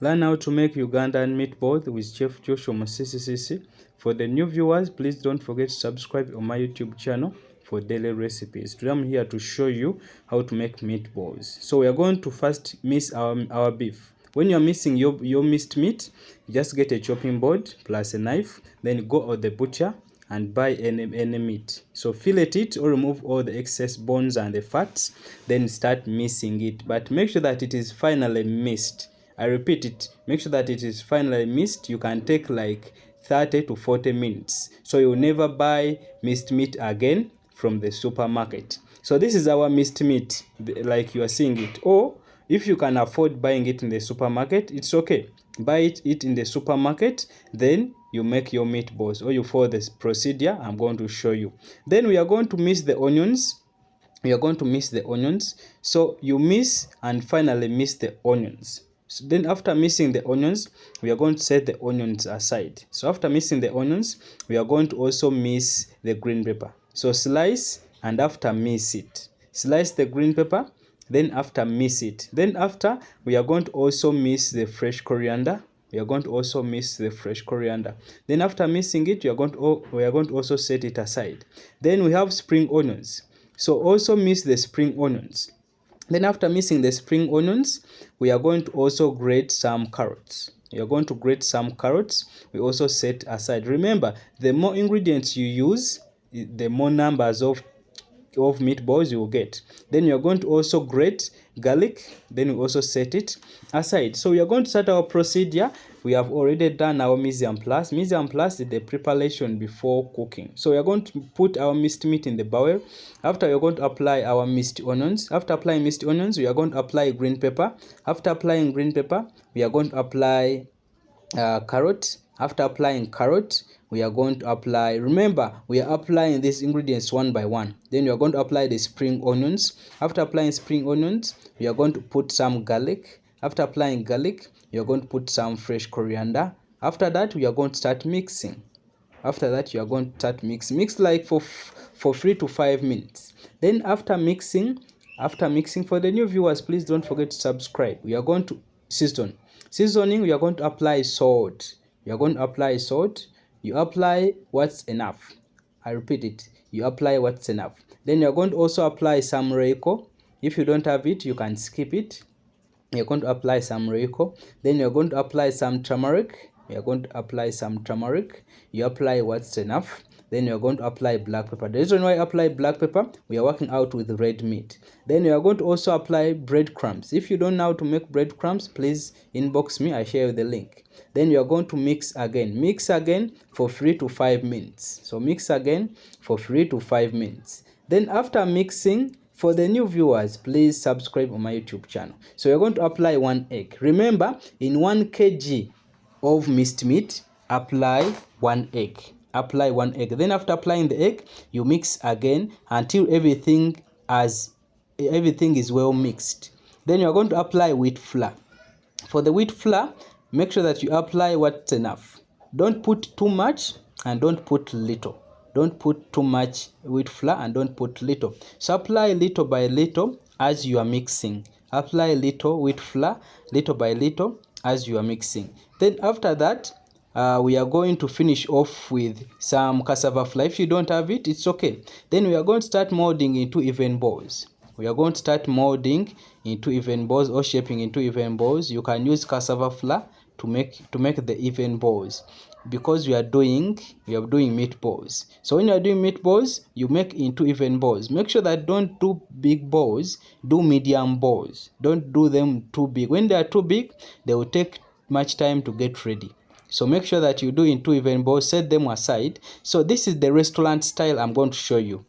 Learn how to make Ugandan meatballs with Chef Josh Omusiisisiisi. For the new viewers, please don't forget to subscribe on my YouTube channel for daily recipes. Today I'm here to show you how to make meatballs. So we are going to first mince our beef. When you're mixing your minced meat, you just get a chopping board plus a knife, then go to the butcher and buy any meat. So fillet it or remove all the excess bones and the fats, then start mincing it. But make sure that it is finally minced. I repeat it, make sure that it is finally minced. You can take like 30 to 40 minutes. So you'll never buy minced meat again from the supermarket. So this is our minced meat, like you are seeing it. Or if you can afford buying it in the supermarket, it's okay. Buy it in the supermarket, then you make your meatballs, or you follow this procedure I'm going to show you. Then we are going to mince the onions. So you mince and finally mince the onions. So then after mixing the onions, we are going to set the onions aside. So after mixing the onions, we are going to also mince the green pepper. So slice and after mince it. Slice the green pepper, then after mince it. Then after, we are going to also mince the fresh coriander. Then after mincing it, we are going to also set it aside. Then we have spring onions. So also mince the spring onions. Then after mixing the spring onions, we are going to also grate some carrots. We also set aside. Remember, the more ingredients you use, the more numbers of meatballs you will get. Then you are going to also grate garlic, then we also set it aside. So we are going to start our procedure. We have already done our mise en place. Mise en place is the preparation before cooking. So we are going to put our minced meat in the bowl. After, we are going to apply our minced onions. After applying minced onions, we are going to apply green pepper. After applying green pepper, we are going to apply carrot. After applying carrot, we are going to apply, remember, we are applying these ingredients one by one. Then we are going to apply the spring onions. After applying spring onions, we are going to put some garlic. After applying garlic, we are going to put some fresh coriander. After that, we are going to start mixing. Mix like for 3 to 5 minutes. Then after mixing, for the new viewers, please don't forget to subscribe. We are going to season. Seasoning, we are going to apply salt. You apply what's enough. I repeat it. You apply what's enough. Then you're going to also apply some Royco. If you don't have it, you can skip it. You're going to apply some Royco. Then you're going to apply some turmeric. You apply what's enough. Then you're going to apply black pepper. The reason why I apply black pepper, we are working out with red meat. Then you are going to also apply breadcrumbs. If you don't know how to make breadcrumbs, please inbox me. I share the link. Then you are going to mix again. Mix again for 3 to 5 minutes. So mix again for 3 to 5 minutes. Then after mixing, for the new viewers, please subscribe on my YouTube channel. So you're going to apply 1 egg. Remember, in 1 kg of minced meat, apply 1 egg. Then after applying the egg, you mix again until everything is well mixed. Then you are going to apply wheat flour. For the wheat flour, make sure that you apply what's enough. Don't put too much and don't put little. Don't put too much wheat flour and don't put little. So apply little by little as you are mixing. Apply little wheat flour, little by little as you are mixing. Then after that, we are going to finish off with some cassava flour. If you don't have it, it's okay. Then we are going to start molding into even balls. Or shaping into even balls. You can use cassava flour to make the even balls, because we are doing meatballs. So when you are doing meatballs, you make into even balls. Make sure that don't do big balls, do medium balls. Don't do them too big. When they are too big, they will take much time to get ready. So make sure that you do into even balls, set them aside. So this is the restaurant style I'm going to show you.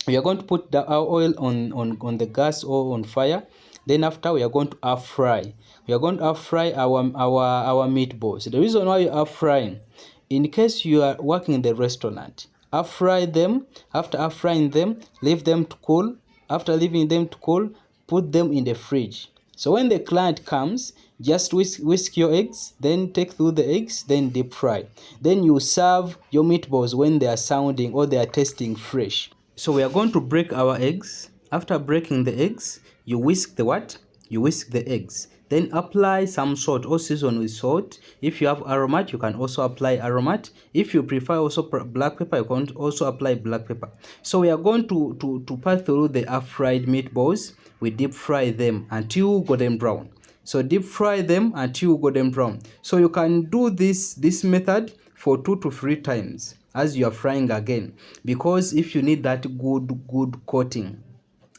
We are going to put our oil on the gas or on fire. Then after, we are going to air fry. We are going to air fry our meatballs. The reason why you are frying, in case you are working in the restaurant, air fry them. After air frying them, leave them to cool. After leaving them to cool, put them in the fridge. So when the client comes, just whisk your eggs, then take through the eggs, then deep fry. Then you serve your meatballs when they are sounding or they are tasting fresh. So we are going to break our eggs. After breaking the eggs, you whisk the what? You whisk the eggs. Then apply some salt or season with salt. If you have aromat, you can also apply aromat. If you prefer also black pepper, you can also apply black pepper. So we are going to pass through the air fried meatballs. We deep fry them until golden brown. So deep fry them until golden brown. So you can do this method for 2 to 3 times as you are frying again, because if you need that good coating,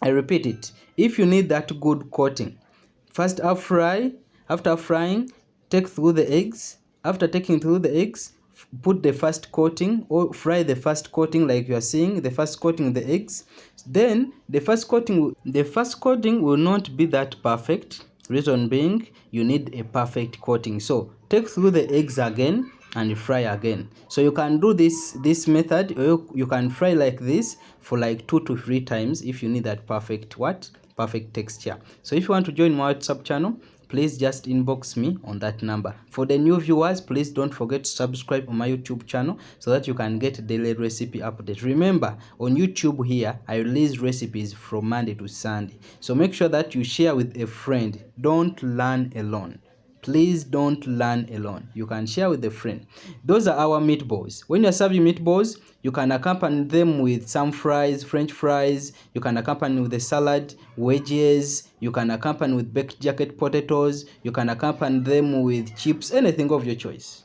I repeat it, if you need that good coating, first fry. After frying, take through the eggs. After taking through the eggs, put the first coating or fry the first coating, like you are seeing the first coating, the eggs. Then the first coating will not be that perfect. Reason being, you need a perfect coating. So take through the eggs again and fry again. So you can do this method, or you can fry like this for like 2 to 3 times if you need that perfect texture. So if you want to join my WhatsApp channel, please just inbox me on that number. For the new viewers, please don't forget to subscribe on my YouTube channel so that you can get daily recipe updates. Remember, on YouTube here, I release recipes from Monday to Sunday. So make sure that you share with a friend. Don't learn alone. Please don't learn alone. You can share with a friend. Those are our meatballs. When you're serving meatballs, you can accompany them with some fries, French fries. You can accompany with a salad, wedges. You can accompany with baked jacket potatoes. You can accompany them with chips, anything of your choice.